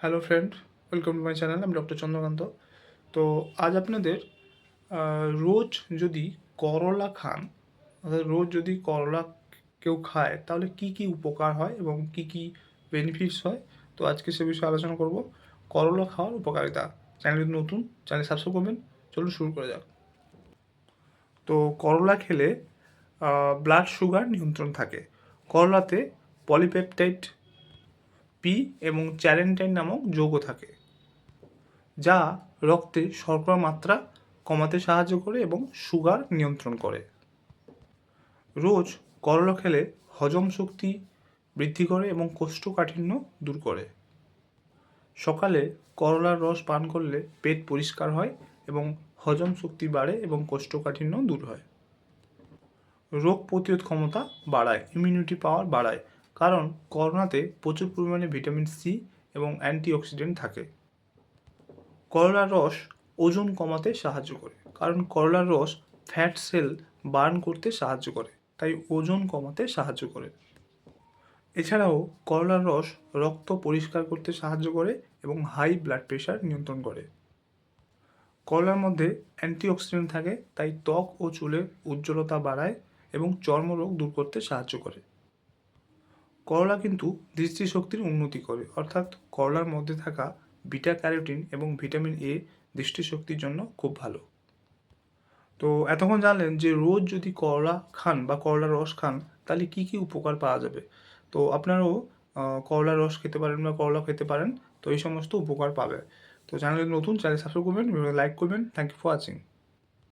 Hello friend, welcome to my channel. আমি doctor Chandrakant. তো আজ আপনাদের রোজ যদি করলা খান, অর্থাৎ রোজ যদি করলা কেউ খায় তাহলে কি কি উপকার হয় এবং কি কি বেনিফিটস হয়, তো আজকে সে বিষয়ে আলোচনা করব। করলা খাওয়ার উপকারিতা। চ্যানেল যদি নতুন, চ্যানেল সাবস্ক্রাইব করবেন। চলুন শুরু করা যাক। তো করলা খেলে ব্লাড সুগার নিয়ন্ত্রণ থাকে। করলাতে পলিপেপটাইড পি এবং চ্যারেন্টাইন নামক যৌগ থাকে, যা রক্তে শর্করার মাত্রা কমাতে সাহায্য করে এবং সুগার নিয়ন্ত্রণ করে। রোজ করলা খেলে হজম শক্তি বৃদ্ধি করে এবং কোষ্ঠকাঠিন্য দূর করে। সকালে করলার রস পান করলে পেট পরিষ্কার হয় এবং হজম শক্তি বাড়ে এবং কোষ্ঠকাঠিন্য দূর হয়। রোগ প্রতিরোধ ক্ষমতা বাড়ায়, ইমিউনিটি পাওয়ার বাড়ায়, কারণ করলাতে প্রচুর পরিমাণে ভিটামিন সি এবং অ্যান্টিঅক্সিডেন্ট থাকে। করলার রস ওজন কমাতে সাহায্য করে, কারণ করলার রস ফ্যাট সেল বার্ন করতে সাহায্য করে, তাই ওজন কমাতে সাহায্য করে। এছাড়াও করলার রস রক্ত পরিষ্কার করতে সাহায্য করে এবং হাই ব্লাড প্রেশার নিয়ন্ত্রণ করে। করলার মধ্যে অ্যান্টিঅক্সিডেন্ট থাকে, তাই ত্বক ও চুলের উজ্জ্বলতা বাড়ায় এবং চর্মরোগ দূর করতে সাহায্য করে। করলা কিন্তু দৃষ্টিশক্তির উন্নতি করে, অর্থাৎ করলার মধ্যে থাকা বিটা ক্যারোটিন এবং ভিটামিন এ দৃষ্টিশক্তির জন্য খুব ভালো। তো এতক্ষণ জানলেন যে রোজ যদি করলা খান বা করলার রস খান তাহলে কি কি উপকার পাওয়া যাবে। তো আপনারাও করলার রস খেতে পারেন বা করলা খেতে পারেন, তো এই সমস্ত উপকার পাবে। তো চ্যানেল নতুন, চ্যানেল সাবস্ক্রাইব করবেন, লাইক করবেন। Thank you for watching.